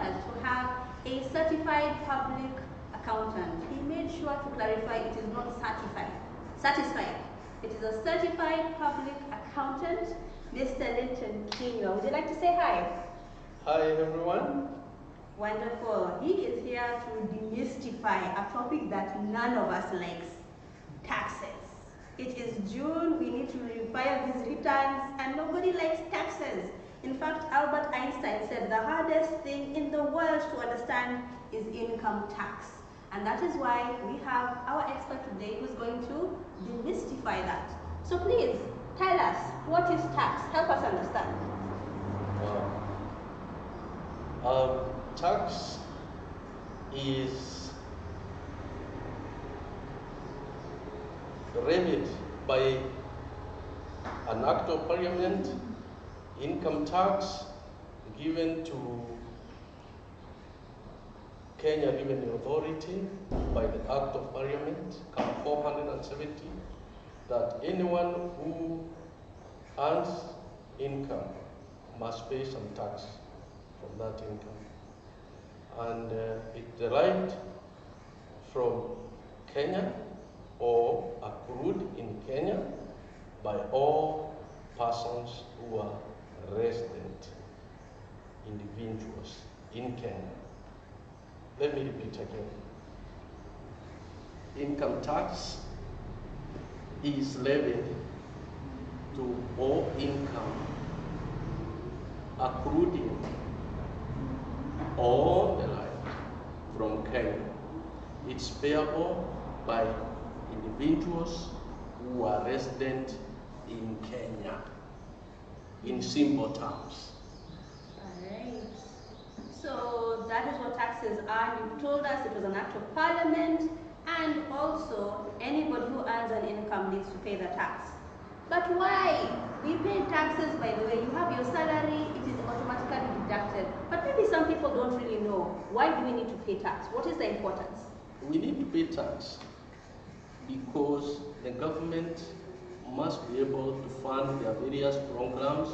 important to have a certified public accountant. He made sure to clarify it is not satisfied. It is a certified public accountant, Mr.Linton. Would you like to say hi? Hi everyone. Wonderful. He is here to demystify a topic that none of us likes, taxes. It is June, we need to file these returns, and nobody likes taxes. In fact, Albert Einstein said the hardest thing in the world to understand is income tax. And that is why we have our expert today who's going to demystify that. So please, tell us, what is tax? Help us understand. Tax is levied by an act of parliament, income tax given to Kenya Revenue Authority by the act of parliament, Count 470, that anyone who earns income must pay some tax from that income. And it derived from Kenya or accrued in Kenya by all persons who are resident individuals in Kenya. Let me repeat again. Income tax is levied to all income accrued in or derived from Kenya. It's payable by individuals who are resident in Kenya, in simple terms. Alright. So that is what taxes are. You told us it was an act of parliament, and also anybody who earns an income needs to pay the tax. But why? We pay taxes, by the way. You have your salary, it is automatically deducted. But maybe some people don't really know. Why do we need to pay tax? What is the importance? We need to pay tax because the government must be able to fund their various programs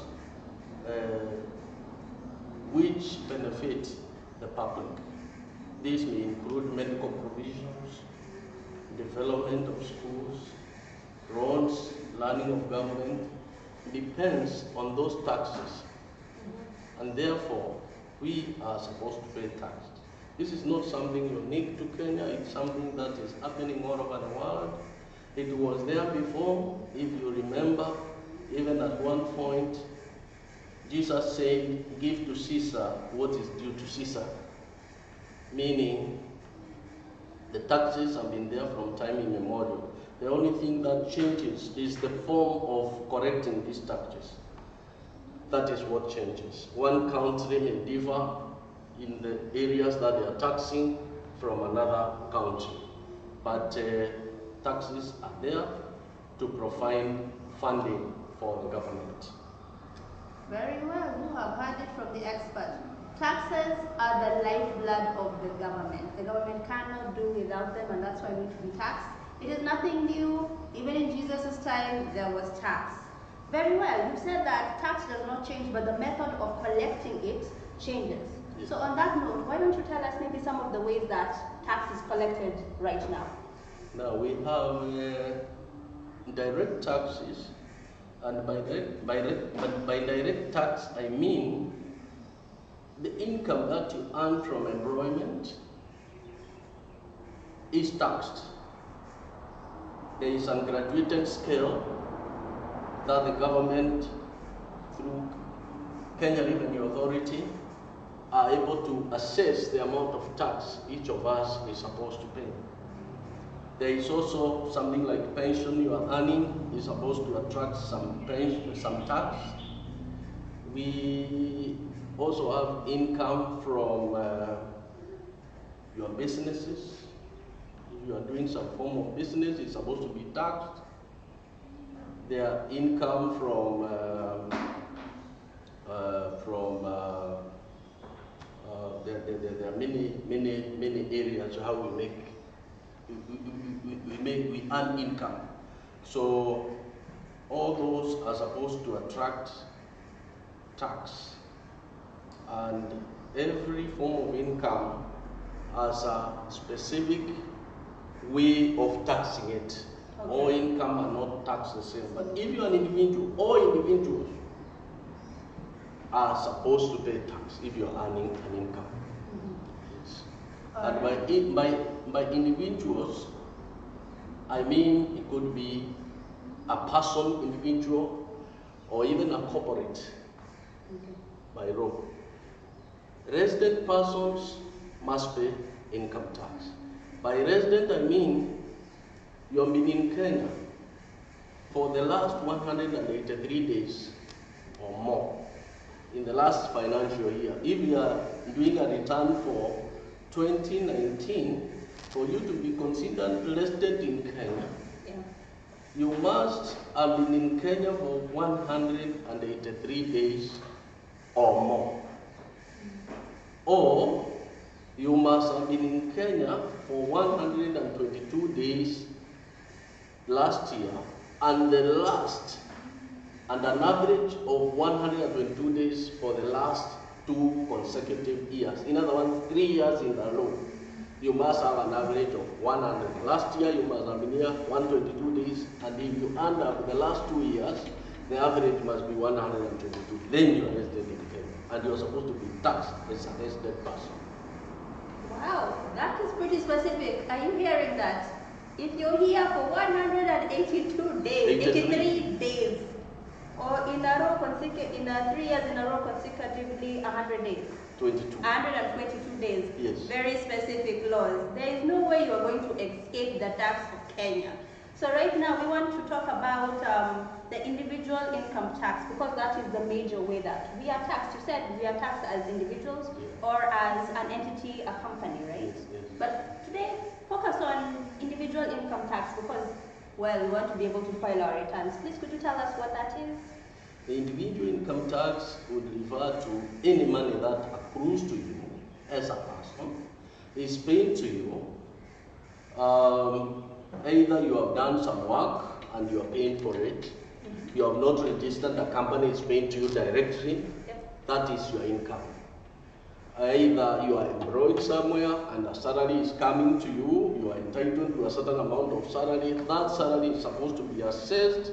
which benefit the public. This may include medical provisions, development of schools, roads, learning of government. Depends on those taxes. And therefore, we are supposed to pay tax. This is not something unique to Kenya, it's something that is happening all over the world. It was there before, if you remember, even at one point, Jesus said, give to Caesar what is due to Caesar. Meaning, the taxes have been there from time immemorial. The only thing that changes is the form of correcting these taxes. That is what changes. One country may differ in the areas that they are taxing from another country. But taxes are there to provide funding for the government. Very well, you have heard it from the expert. Taxes are the lifeblood of the government. The government cannot do without them, and that's why we need to be taxed. It is nothing new. Even in Jesus' time, there was tax. Very well, you said that tax does not change, but the method of collecting it changes. Yes. So on that note, why don't you tell us maybe some of the ways that tax is collected right now? Now we have direct taxes, and by direct tax I mean the income that you earn from employment is taxed. There is a graduated scale that the government, through Kenya Revenue Authority, are able to assess the amount of tax each of us is supposed to pay. There is also something like pension you are earning is supposed to attract some tax. We also have income from your businesses. If you are doing some form of business, it's supposed to be taxed. Their income from there are many areas how we earn income. So all those are supposed to attract tax, and every form of income has a specific way of taxing it. Okay. All income are not taxed the same. But if you're an individual, all individuals are supposed to pay tax if you're earning an income. Yes. And by individuals, I mean it could be a person, individual, or even a corporate by law. Resident persons must pay income tax. By resident, I mean you've been in Kenya for the last 183 days or more in the last financial year. If you are doing a return for 2019, for you to be considered resident in Kenya, you must have been in Kenya for 183 days or more. Or you must have been in Kenya for 122 days last year, and an average of 122 days for the last 2 consecutive years. In other words, 3 years in a row. You must have an average of 100. Last year you must have been here 122 days, and if you end up the last 2 years, the average must be 122. Then you are resident in Kenya, and you are supposed to be taxed as a resident person. Wow, that is pretty specific. Are you hearing that? If you're here for 182 days, 83 days, or in a row 3 years in a row consecutively 100 days. 122 days. Yes. Very specific laws. There is no way you are going to escape the tax of Kenya. So right now we want to talk about the individual income tax, because that is the major way that we are taxed. You said we are taxed as individuals or as an entity, a company, right? Yes, yes. But today, focus on individual income tax because, well, we want to be able to file our returns. Please, could you tell us what that is? The individual income tax would refer to any money that accrues to you as a person, is paid to you. Either you have done some work and you are paying for it, you have not registered, the company is paying to you directly, that is your income. Either you are employed somewhere and a salary is coming to you, you are entitled to a certain amount of salary, that salary is supposed to be assessed,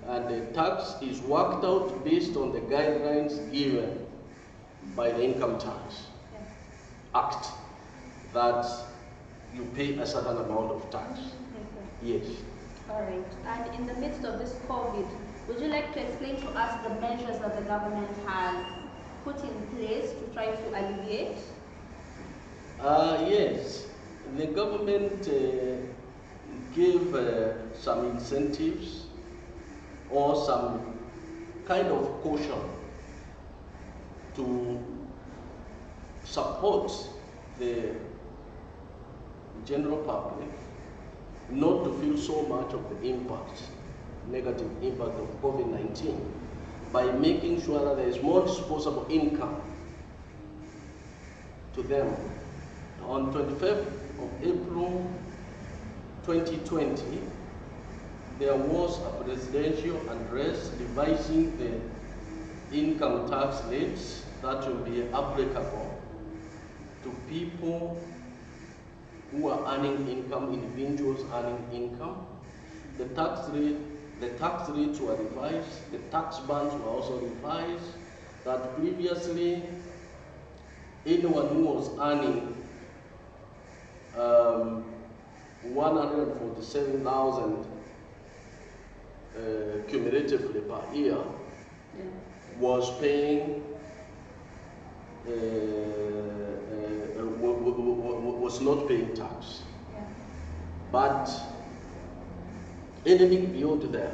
and the tax is worked out based on the guidelines given by the Income Tax Act, that you pay a certain amount of tax. Yes. All right. And in the midst of this COVID, would you like to explain to us the measures that the government has put in place to try to alleviate? Yes. The government gave some incentives or some kind of caution to support the general public not to feel so much of the impact, negative impact of COVID-19, by making sure that there is more disposable income to them. On 25th of April 2020, there was a presidential address revising the income tax rates that will be applicable to people who are earning income, individuals earning income. The tax rates were revised, the tax bands were also revised, that previously anyone who was earning 147,000 cumulatively per year was paying was not paying tax. But anything beyond there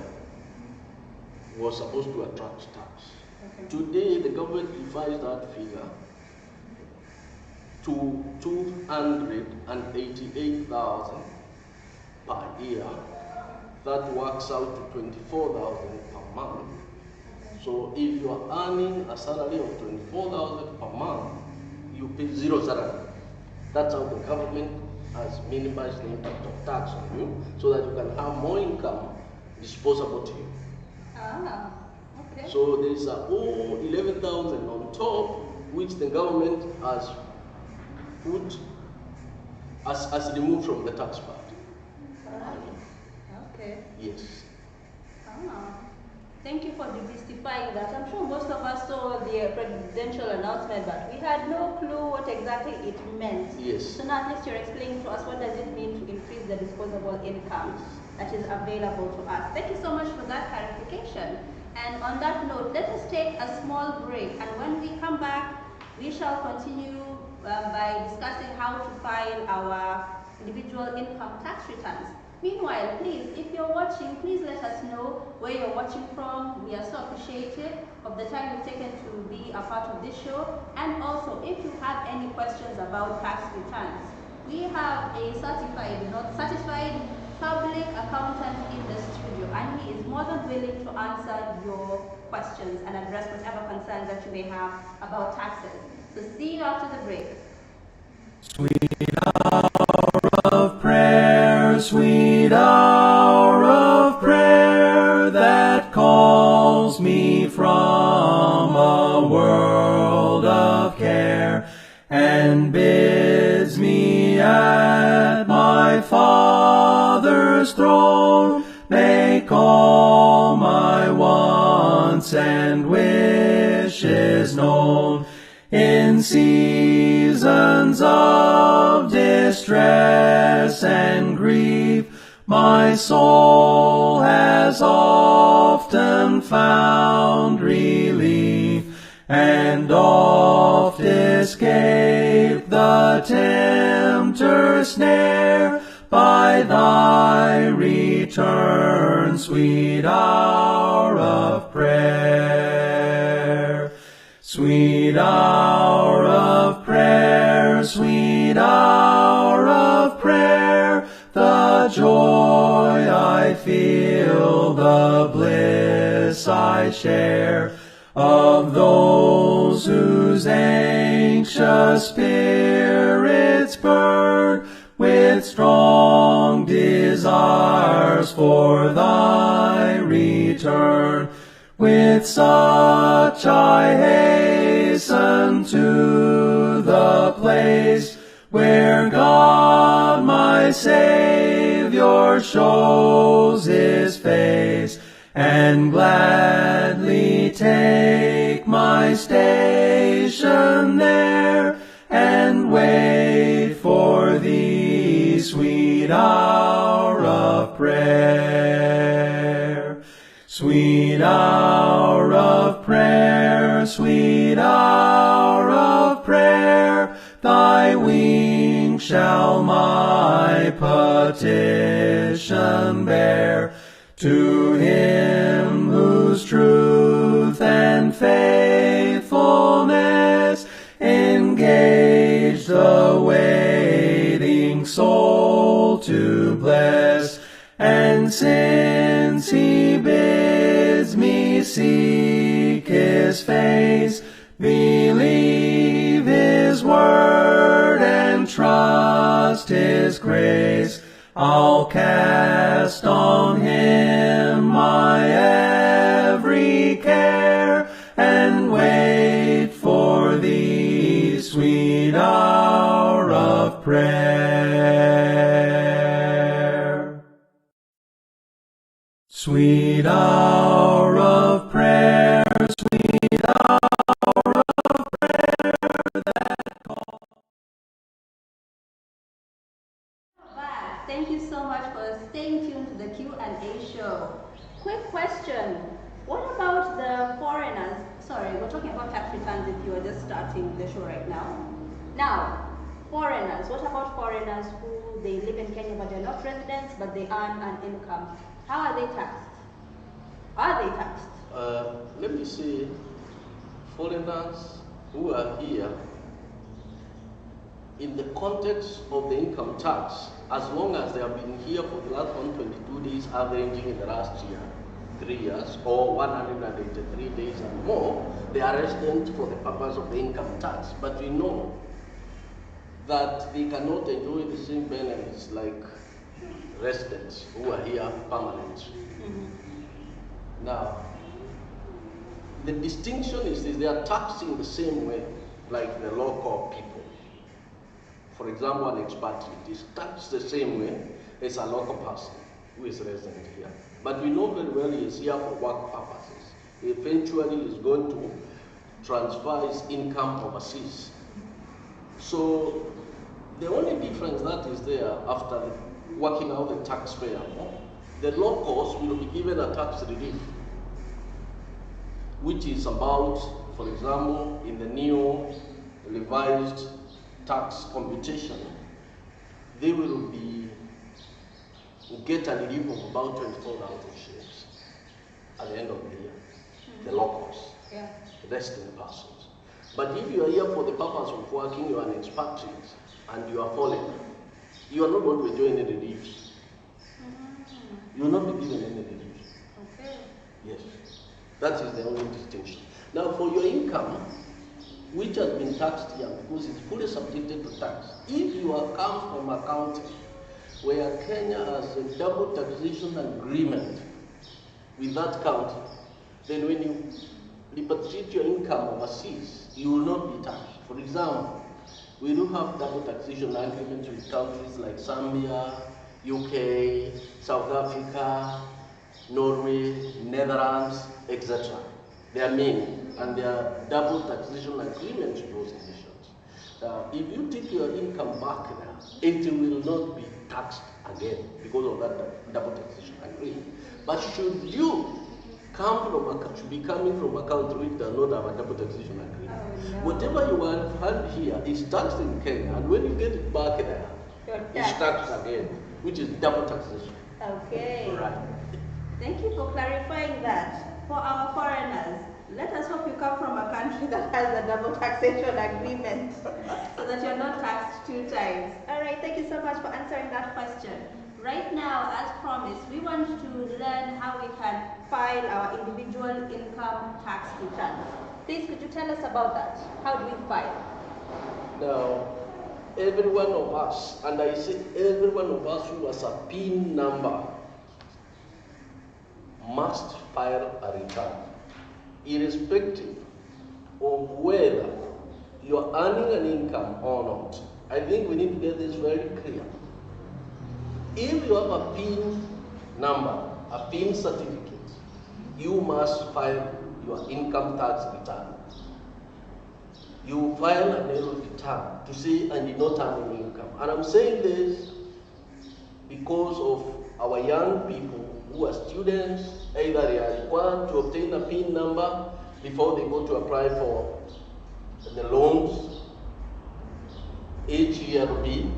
was supposed to attract tax. Today, the government revised that figure to 288,000 per year. That works out to 24,000 per month. So if you are earning a salary of 24,000 per month, you pay zero salary. That's how the government has minimized the impact of tax on you, so that you can have more income disposable to you. Ah, okay. So there is a 11,000 on top, which the government has put as removed from the tax part. Okay. Yes. Thank you for demystifying that. I'm sure most of us saw the presidential announcement, but we had no clue what exactly it meant. Yes. So now at least you're explaining to us what does it mean to increase the disposable income that is available to us. Thank you so much for that clarification. And on that note, let us take a small break. And when we come back, we shall continue by discussing how to file our individual income tax returns. Meanwhile, please, if you're watching, please let us know where you're watching from. We are so appreciative of the time you've taken to be a part of this show. And also, if you have any questions about tax returns, we have a certified, not satisfied public accountant in the studio, and he is more than willing to answer your questions and address whatever concerns that you may have about taxes. So see you after the break. Sweet hour of prayer, sweet hour of prayer that calls me from a world of care and bids me at my Father's throne make all my wants and wishes known. In seasons of distress and grief, my soul has often found relief, and oft escaped the tempter's snare by thy return, sweet hour of prayer. Sweet hour of prayer, sweet hour of prayer, the joy I feel, the bliss I share, of those whose anxious spirits burn with strong desires for thy return. With such I hasten to the place where God my Savior shows his face, and gladly take my station there, and wait for thee, sweet hour of prayer. Sweet hour of prayer, sweet hour of prayer, thy wings shall my petition bear. To him whose truth and faithfulness engage the waiting soul to bless, and since he bids me seek his face, believe his word and trust his grace, I'll cast on him my every care, and wait for thee, sweet hour of prayer. Sweet hour of prayer, sweet hour of prayer that calls. Thank you so much for staying tuned to the Q&A show. Quick question. What about the foreigners? Sorry, we're talking about tax returns if you are just starting the show right now. Now, foreigners. What about foreigners who they live in Kenya but they're not residents but they earn an income? How are they taxed? Are they taxed? Let me see. Foreigners who are here, in the context of the income tax, as long as they have been here for the last 122 days, averaging in the last year, 3 years, or 183 days and more, they are resident for the purpose of the income tax. But we know that they cannot enjoy the same benefits like residents who are here permanent. Now, the distinction is this: they are taxed in the same way. like the local people. For example, an expatriate is taxed the same way as a local person who is resident here. But we know very well he is here for work purposes. He eventually is going to transfer his income overseas. So the only difference that is there after working out the taxpayer, the locals will be given a tax relief, which is about, for example, in the new revised tax computation, they will get a relief of about 24,000 shillings at the end of the year, the locals, the resident persons. But if you are here for the purpose of working, you are an expatriate, and you are foreigner, you are not going to enjoy any relief. You will not be given any relief. Okay. Yes. That is the only distinction. Now, for your income, which has been taxed here, because it's fully subjected to tax, if you are come from a country where Kenya has a double taxation agreement with that country, then when you repatriate your income overseas, you will not be taxed. For example, we do have double taxation agreements with countries like Zambia, UK, South Africa, Norway, Netherlands, etc. They are many, and there are double taxation agreements with those nations. If you take your income back now, it will not be taxed again because of that double taxation agreement. But should you be coming from a country which does not have a double taxation agreement, whatever you have had here is taxed in Kenya, and when you get it back there, it's taxed again, which is double taxation. Okay. Right. Thank you for clarifying that. For our foreigners, let us hope you come from a country that has a double taxation agreement so that you're not taxed 2 times. All right, thank you so much for answering that question. Right now, as promised, we want to learn how we can file our individual income tax returns. Please, could you tell us about that? How do we file? Now, every one of us, and I say every one of us who has a PIN number, must file a return, irrespective of whether you're earning an income or not. I think we need to get this very clear. If you have a PIN number, a PIN certificate, you must file your income tax return. You file an annual return to say I did not earn any income. And I'm saying this because of our young people who are students, either they are required to obtain a PIN number before they go to apply for the loans, HELP,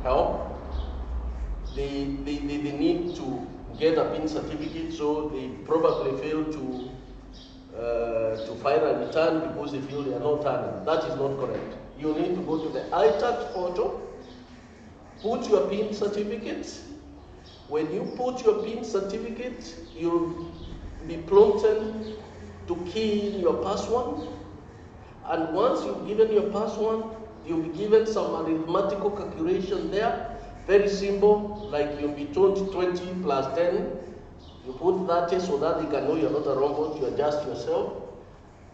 help. They need to get a PIN certificate, so they probably fail to file a return because they feel they are not earning. That is not correct. You need to go to the iTax portal, put your PIN certificate. When you put your PIN certificate, you'll be prompted to key in your password. And once you've given your password, you'll be given some arithmetical calculation there. Very simple, like you'll be told 20 plus 10. You put 30 so that they can know you're not a robot, you adjust yourself.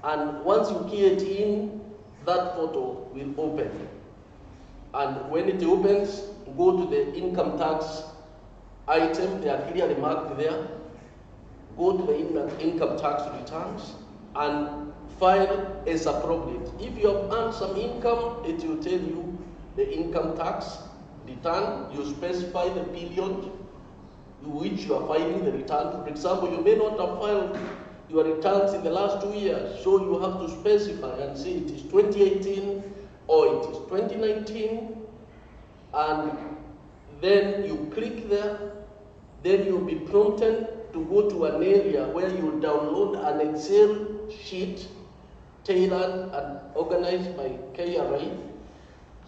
And once you key it in, that portal will open. And when it opens, go to the income tax item, they are clearly marked there. Go to the income tax returns and file as appropriate. If you have earned some income, it will tell you the income tax return. You specify the period in which you are filing the return. For example, you may not have filed your returns in the last 2 years, so you have to specify and say it is 2018 or it is 2019, and then you click there. Then you'll be prompted to go to an area where you download an Excel sheet tailored and organized by KRA,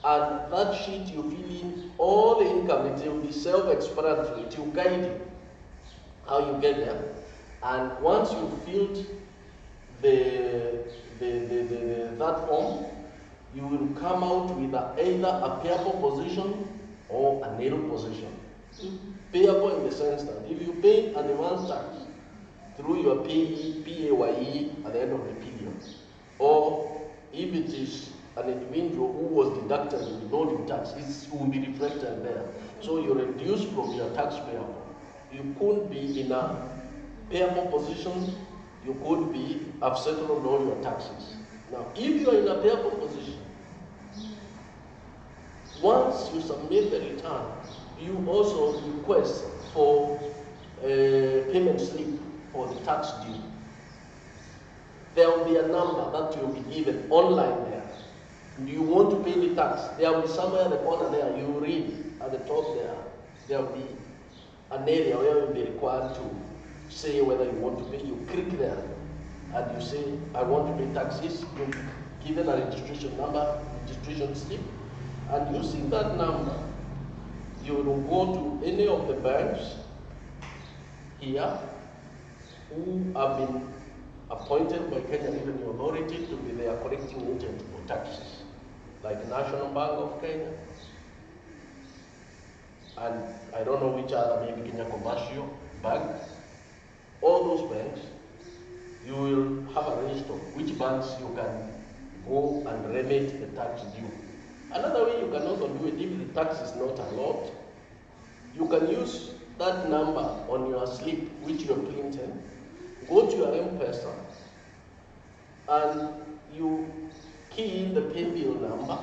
and that sheet you fill in all the income. It will be self-explanatory. It will guide you how you get there. And once you've filled that form, you will come out with either a payable position or a nil position. Payable in the sense that if you pay an advance tax through your PAYE at the end of the period, or if it is an individual who was deducted with withholding tax, it will be reflected there. So you reduce from your tax payable. You could be in a payable position, you could have settled all your taxes. Now, if you are in a payable position, once you submit the return, you also request for a payment slip for the tax due. There will be a number that will be given online there. You want to pay the tax, there will be somewhere in the corner there, you read at the top there, there will be an area where you will be required to say whether you want to pay. You click there and you say, I want to pay taxes. You'll be given a registration number, registration slip, and using that number, you will go to any of the banks here who have been appointed by Kenya Revenue Authority to be their collecting agent for taxes, like National Bank of Kenya, and I don't know which other, maybe Kenya Commercial Bank. All those banks, you will have a register of which banks you can go and remit the tax due. Another way you can also do it, if the tax is not a lot, you can use that number on your slip, which you're printing, go to your M-Pesa, and you key in the pay bill number,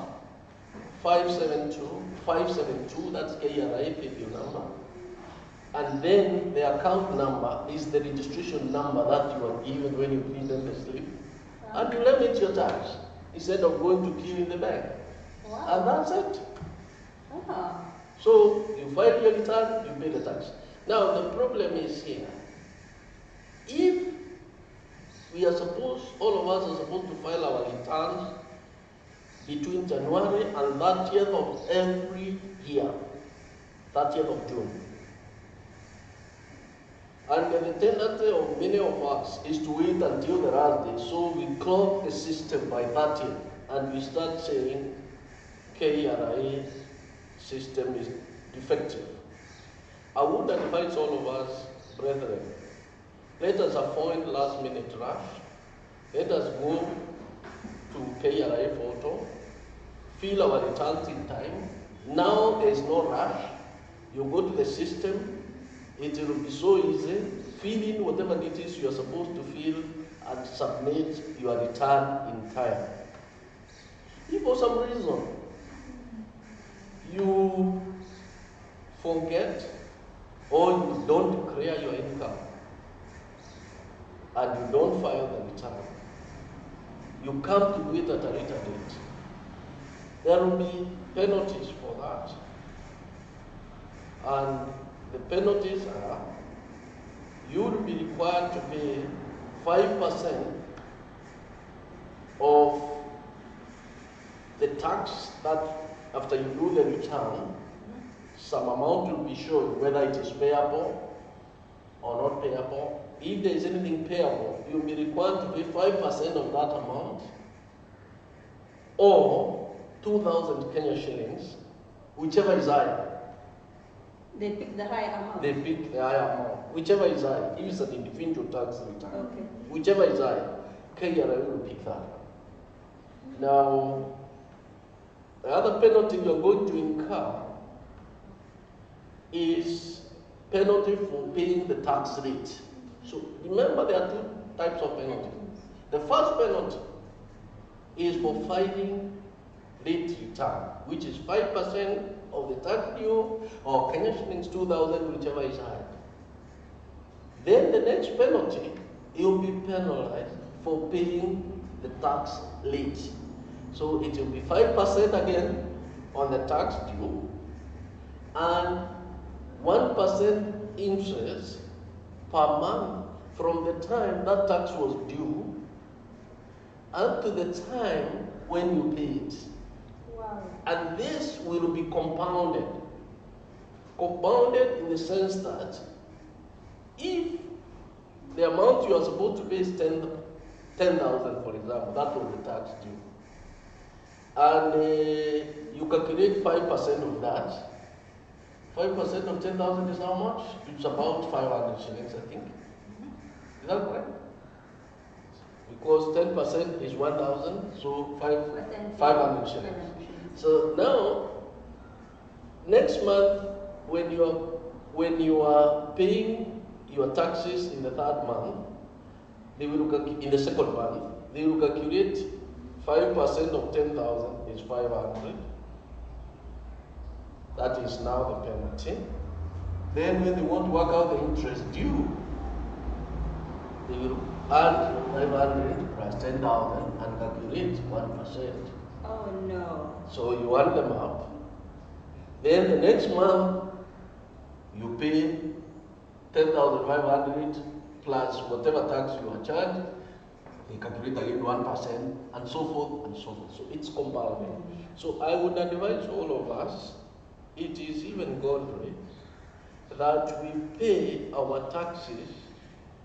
572, that's KRA pay bill number, and then the account number is the registration number that you are given when you printed the slip, and you remit your tax instead of going to queue in the bank. Wow. And that's it. Ah. So you file your return, you pay the tax. Now the problem is here. If we are supposed, all of us are supposed to file our returns between January and 30th of every year, 30th of June. And the tendency of many of us is to wait until the last day. So we clog the system by 30th and we start saying KRA system is defective. I would advise all of us, brethren, let us avoid last minute rush. Let us go to KRA photo, fill our returns in time. Now there is no rush. You go to the system, it will be so easy. Fill in whatever details you are supposed to fill and submit your return in time. If for some reason you forget or you don't declare your income and you don't file the return, you come to do it at a later date. There will be penalties for that. And the penalties are, you will be required to pay 5% of the tax that after you do the return, some amount will be shown whether it is payable or not payable. If there is anything payable, you will be required to pay 5% of that amount or 2,000 Kenya shillings, whichever is higher. They pick the high amount. They pick the higher amount, whichever is high. If it's an individual tax return, Okay. whichever is high, KRA will pick that. Now, the other penalty you are going to incur is penalty for paying the tax rate. So remember, there are two types of penalty. The first penalty is for filing late return, which is 5% of the tax due or Kenya shillings 2,000, whichever is high. Then the next penalty, you'll be penalized for paying the tax late. So it will be 5% again on the tax due and 1% interest per month from the time that tax was due up to the time when you pay it. Wow. And this will be compounded. Compounded in the sense that if the amount you are supposed to pay is 10,000, for example, that was the tax due, and you calculate 5% of that, 5% of 10,000 is how much? It's about 500 shillings, I think. Is that correct? because 10% is 1,000, so 500 500 shillings. shillings. So now, next month, when you are paying your taxes in the third month, they will in the second month, they will calculate 5% of 10,000 is 500. That is now the penalty. Then when they want to work out the interest due, they will add 500 plus 10,000 and calculate 1%. Oh no. So you add them up. Then the next month, you pay 10,500 plus whatever tax you are charged. They calculate again 1% and so forth and so forth. So it's compounding. So I would advise all of us, it is even godly, that we pay our taxes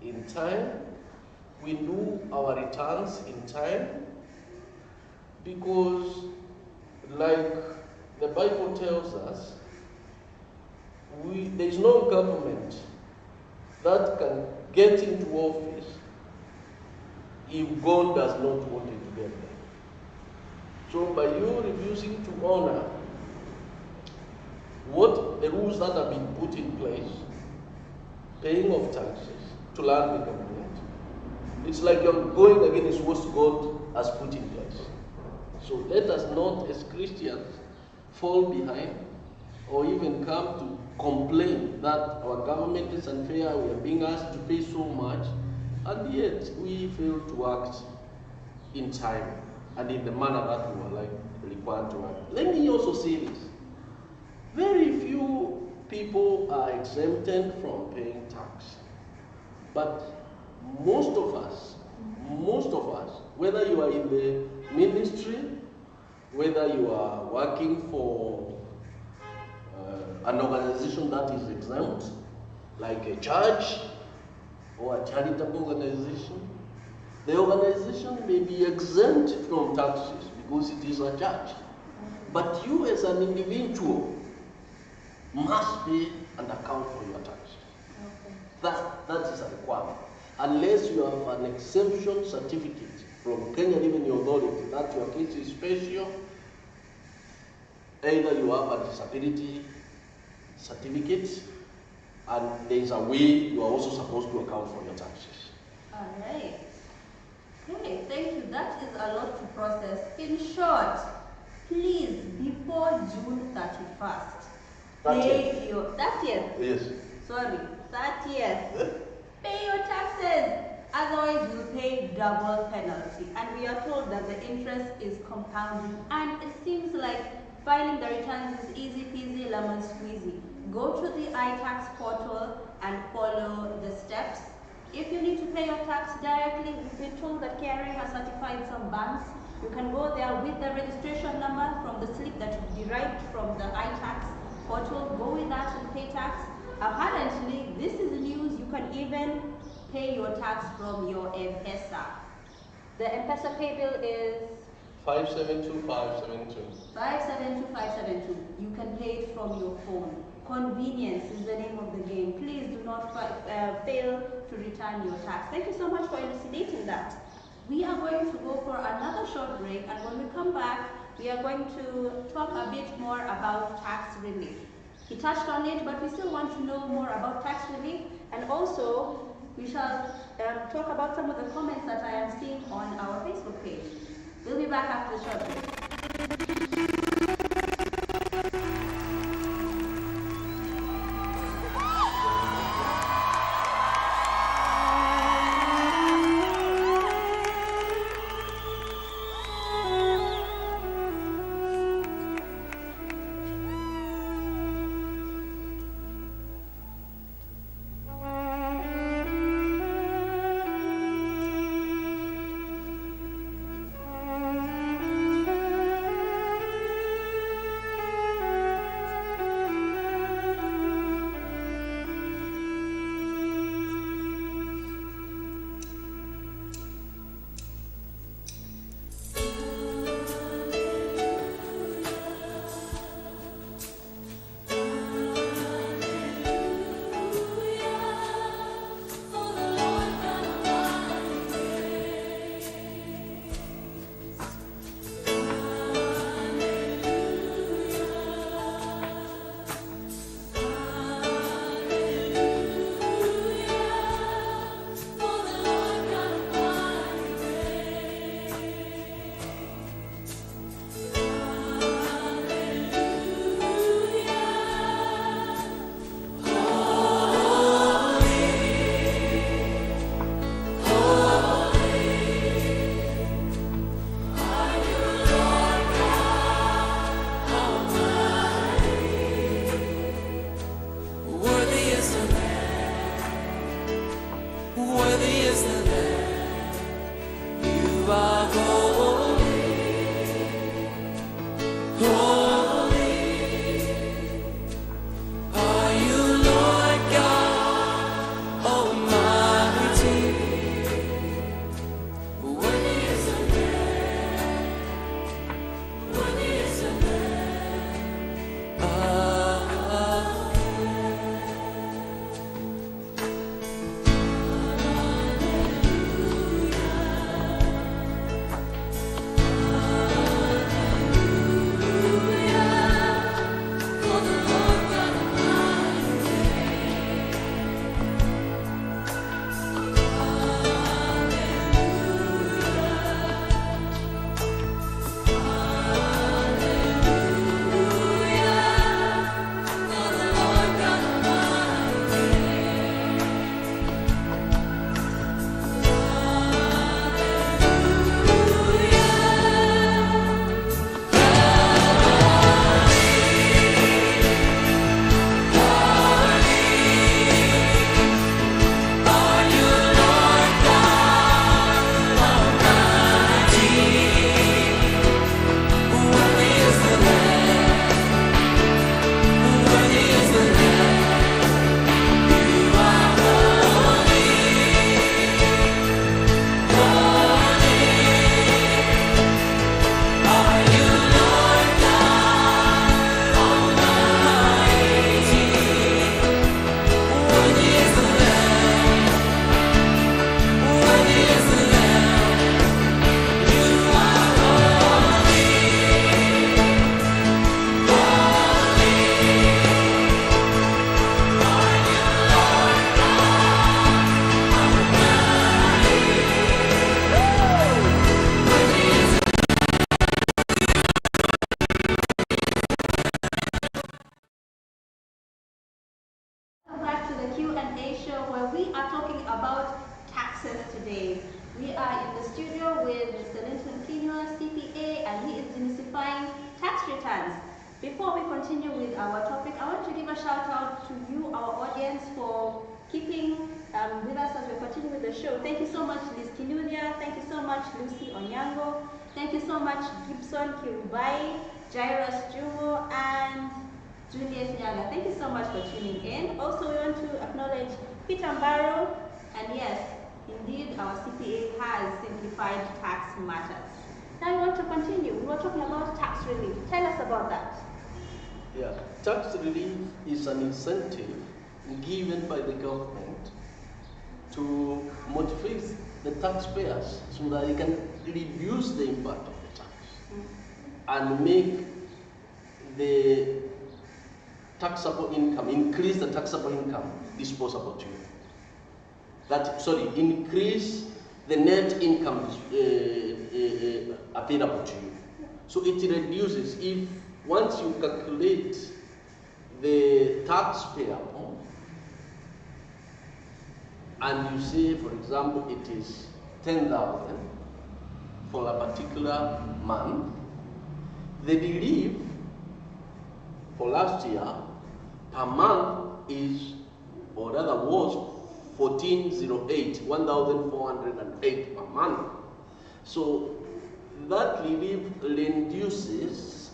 in time, we do our returns in time, because like the Bible tells us, there is no government that can get into office if God does not want it to get there. So by you refusing to honor what the rules that have been put in place, paying of taxes to land the government, it's like you're going against what God has put in place. So let us not, as Christians, fall behind or even come to complain that our government is unfair, we are being asked to pay so much, and yet we fail to act in time and in the manner that we are required to act. Let me also say this. Very few people are exempted from paying tax. But most of us, whether you are in the ministry, whether you are working for an organization that is exempt, like a church or a charitable organization, the organization may be exempt from taxes because it is a church. But you as an individual must pay and account for your taxes. Okay. That is a requirement. Unless you have an exemption certificate from Kenya Revenue Authority, that your case is special, either you have a disability certificate, and there is a way you are also supposed to account for your taxes. All right. Okay, thank you. That is a lot to process. In short, please, before June 31st, pay your 30th. Yes. Sorry, 30th. Pay your taxes. Otherwise, you'll pay double penalty. And we are told that the interest is compounding. And it seems like filing the returns is easy peasy, lemon squeezy. Go to the iTax portal and follow the steps. If you need to pay your tax directly, we've been told that KRA has certified some banks. You can go there with the registration number from the slip that you derived from the iTax portal. Go with that and pay tax. Apparently, this is news. You can even pay your tax from your M-Pesa. The M-Pesa pay bill is 572572. 572572. You can pay it from your phone. Convenience is the name of the game. Please do not fail to return your tax. Thank you so much for elucidating that. We are going to go for another short break, and when we come back, we are going to talk a bit more about tax relief. He touched on it, but we still want to know more about tax relief, and also we shall talk about some of the comments that I am seeing on our Facebook page. We'll be back after the short break. returns. Before we continue with our topic, I want to give a shout out to you, our audience, for keeping with us as we continue with the show. Thank you so much, Liz Kinudia. Thank you so much, Lucy Onyango. Thank you so much, Gibson Kirubai, Jairus Jumo, and Julius Nyaga. Thank you so much for tuning in. Also, we want to acknowledge Peter Mbaro, and yes, indeed, our CPA has simplified tax matters. Now we want to continue. We were talking about tax relief. Tell us about that. Yeah, tax relief is an incentive given by the government to motivate the taxpayers so that they can reduce the impact of the tax and make the taxable income, increase the taxable income disposable to you. Increase the net income available to you. So it reduces, if once you calculate the tax payable, and you say, for example, it is 10,000 for a particular month, the relief for last year per month is, or rather was, 1,408 per month. So that relief reduces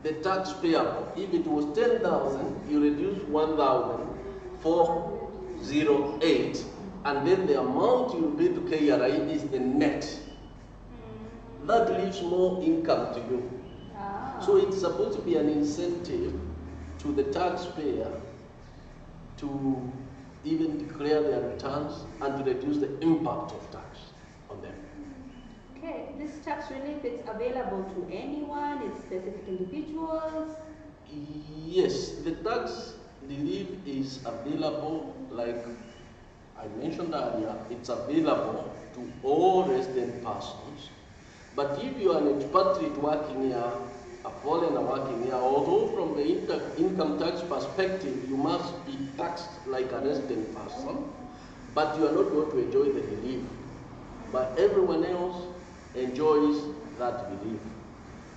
the tax payable. If it was 10,000, you reduce 1,408, and then the amount you pay to KRI is the net. That leaves more income to you. So it's supposed to be an incentive to the taxpayer to even declare their returns and to reduce the impact of tax on them. Okay, this tax relief is available to anyone, it's specific individuals? Yes, the tax relief is available, like I mentioned earlier, it's available to all resident persons. But if you are an expatriate working here, a foreigner working here, although from the income tax perspective, you must be taxed like a resident person, but you are not going to enjoy the relief. But everyone else enjoys that relief.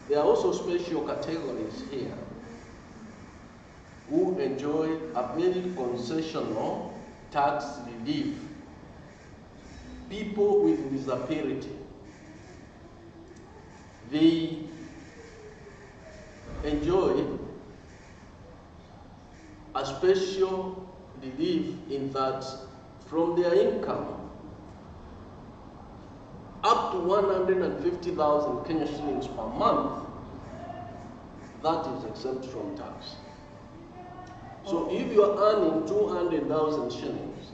There are also special categories here who enjoy a very concessional tax relief. People with disability, they enjoy a special relief in that from their income up to 150,000 Kenya shillings per month, that is exempt from tax. So if you are earning 200,000 shillings,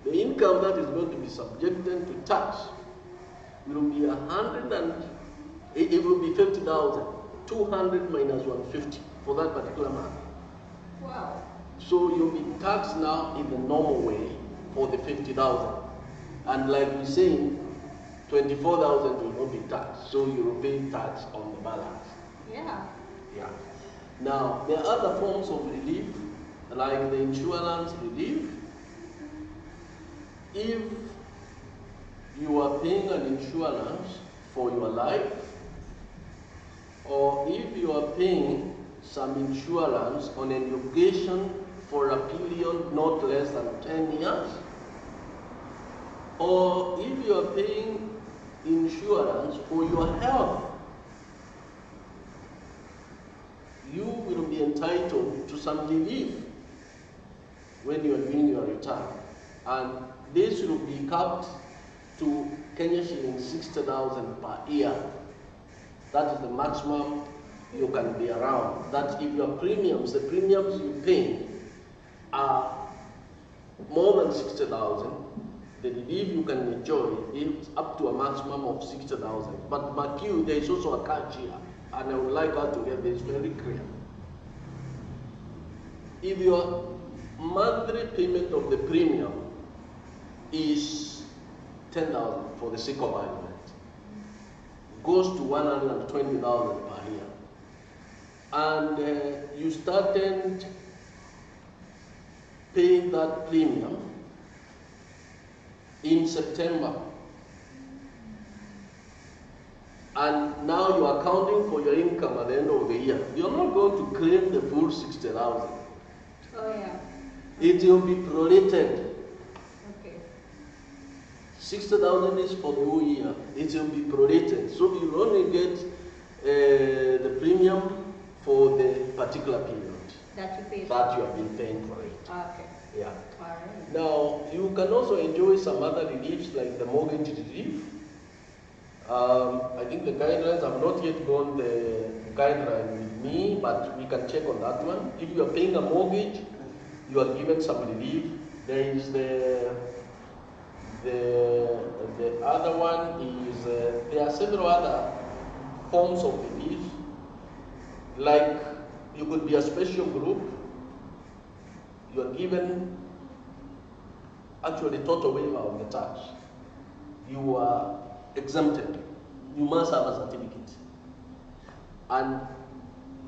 the income that is going to be subjected to tax will be it will be 50,000. 200 minus 150 for that particular month. Wow. So you'll be taxed now in the normal way for the 50,000. And like we're saying, 24,000 will not be taxed. So you will pay tax on the balance. Yeah. Yeah. Now, there are other forms of relief, like the insurance relief. If you are paying an insurance for your life, or if you are paying some insurance on an obligation for a period not less than 10 years, or if you are paying insurance for your health, you will be entitled to some relief when you are doing your return. And this will be capped to Kenya shillings 60,000 per year. That is the maximum you can be around. That if your premiums, the premiums you pay are more than 60,000, the relief you can enjoy is up to a maximum of 60,000. But mark you, there is also a catch here, and I would like that to get this very clear. If your monthly payment of the premium is 10,000 for the sake of argument, goes to 120,000 per year, and you started paying that premium in September, and now you are accounting for your income at the end of the year, you're not going to claim the full 60,000. Oh yeah. It will be prorated. Okay. 60,000 is for the whole year. It will be prorated. So you will only get the premium for the particular period That you pay. that you have been paying for it. Okay. Yeah. All right. Now, you can also enjoy some other reliefs like the mortgage relief. I think the guidelines have not yet gone the guideline with me, but we can check on that one. If you are paying a mortgage, you are given some relief. There is the other one is, there are several other forms of relief, like you could be a special group, you are given actually total waiver of the tax. You are exempted. You must have a certificate. And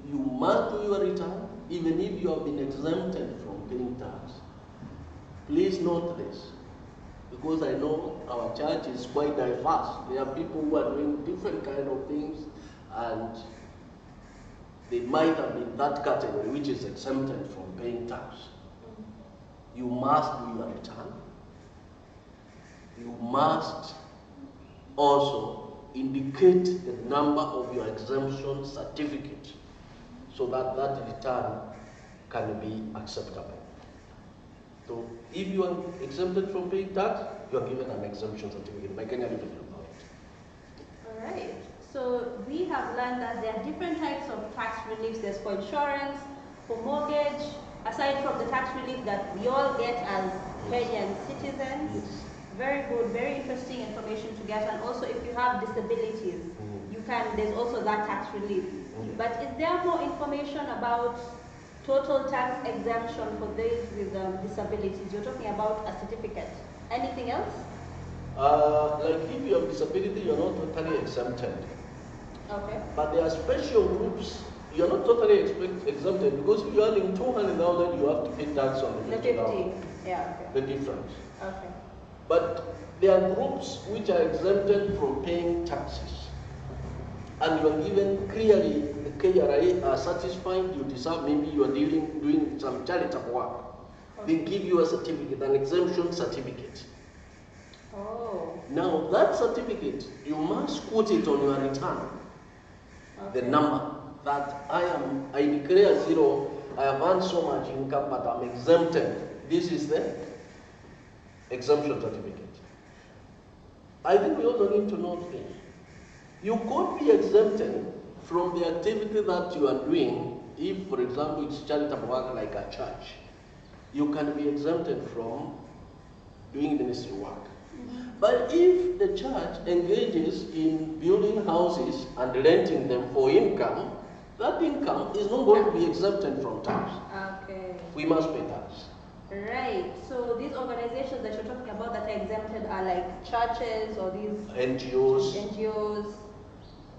you must do your return even if you have been exempted from paying tax. Please note this, because I know our church is quite diverse. There are people who are doing different kind of things, and they might have been that category which is exempted from paying tax. You must do your return. You must also indicate the number of your exemption certificate so that that return can be acceptable. So if you are exempted from paying tax, you are given an exemption certificate. By Kenya Revenue Authority. All right. So we have learned that there are different types of tax reliefs. There's for insurance, for mortgage, aside from the tax relief that we all get as Kenyan citizens. Yes. Very good, very interesting information to get. And also if you have disabilities, there's also that tax relief. But is there more information about total tax exemption for those with disabilities? You're talking about a certificate. Anything else? Like if you have disability, you're not totally exempted. Okay. But there are special groups, you're not totally exempted, because if you're earning 200,000, you have to pay tax on the 50,000. Yeah, okay. The difference. Okay. But there are groups which are exempted from paying taxes. And you are given clearly, the KRA are satisfied you deserve, maybe you are doing some charitable work. Okay. They give you a certificate, an exemption certificate. Oh. Now that certificate, you must put it on your return. Okay. The number that I declare zero, I have earned so much income, but I'm exempted. This is the exemption certificate. I think we also need to note this. You could be exempted from the activity that you are doing if, for example, it's charitable work like a church. You can be exempted from doing ministry work. But if the church engages in building houses and renting them for income, that income is not going to be exempted from tax. Okay. We must pay tax. Right. So these organizations that you're talking about that are exempted are like churches or these NGOs,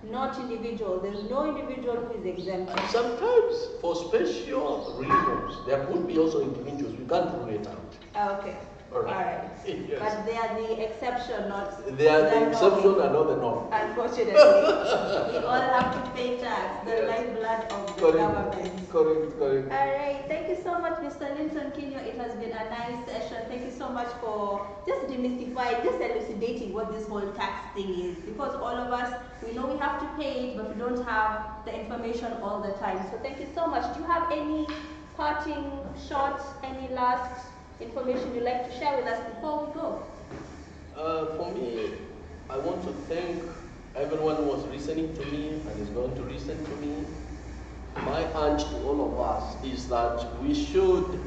not individuals. There's no individual who is exempted. And sometimes, for special reasons, there could be also individuals. We can't rule it out. Okay. All right. All right. Yes. But they are the exception, not They are the norm. exception and not the norm. Unfortunately, we all have to pay tax, the Yes. lifeblood of the Correct. government. Correct. All right. Thank you so much, Mr. Linton Kinyo. It has been a nice session. Thank you so much for just demystifying, just elucidating what this whole tax thing is. Because all of us, we know we have to pay it, but we don't have the information all the time. So thank you so much. Do you have any parting shots, any last information you'd like to share with us before we go? For me, I want to thank everyone who was listening to me and is going to listen to me. My urge to all of us is that we should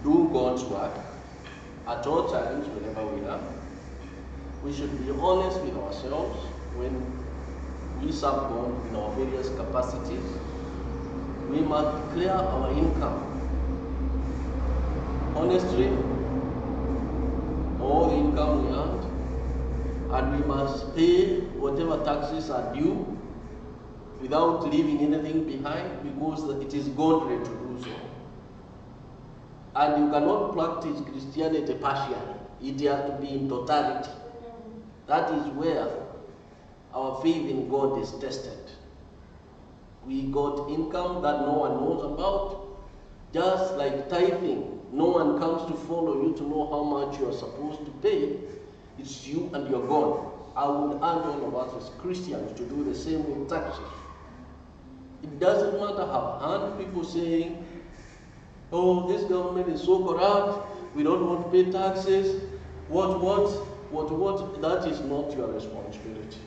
do God's work at all times, whenever we are. We should be honest with ourselves when we serve God in our various capacities. We must declare our income honestly, all the income we earned, and we must pay whatever taxes are due without leaving anything behind, because it is godly to do so. And you cannot practice Christianity partially. It has to be in totality. That is where our faith in God is tested. We got income that no one knows about. Just like tithing, no one comes to follow you to know how much you are supposed to pay. It's you and your God. I would urge all of us as Christians to do the same with taxes. It doesn't matter. I've heard people saying, oh, this government is so corrupt, we don't want to pay taxes. What? That is not your responsibility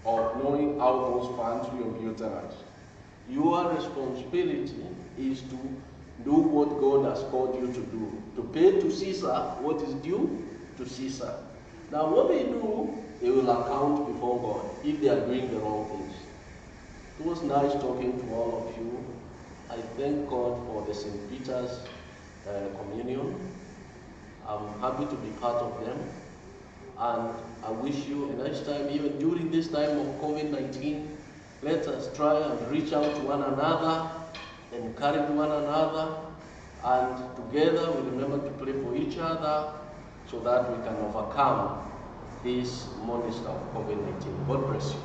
of knowing how those funds will be utilized. Your responsibility is to do what God has called you to do, to pay to Caesar what is due to Caesar. Now what they do, they will account before God if they are doing the wrong things. It was nice talking to all of you. I thank God for the St. Peter's communion. I'm happy to be part of them. And I wish you a nice time, even during this time of COVID-19. Let us try and reach out to one another, encourage one another, and together we remember to pray for each other so that we can overcome this monster of COVID-19. God bless you.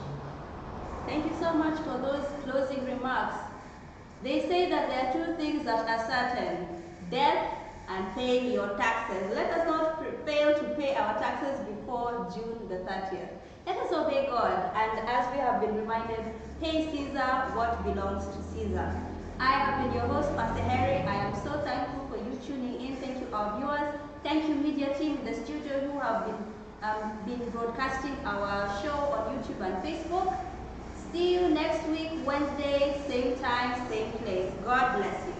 Thank you so much for those closing remarks. They say that there are two things that are certain: death and paying your taxes. Let us not fail to pay our taxes before June the 30th. Let us obey God, and as we have been reminded, pay Caesar what belongs to Caesar. I have been your host, Pastor Heri. I am so thankful for you tuning in. Thank you, our viewers. Thank you, media team in the studio who have been broadcasting our show on YouTube and Facebook. See you next week, Wednesday, same time, same place. God bless you.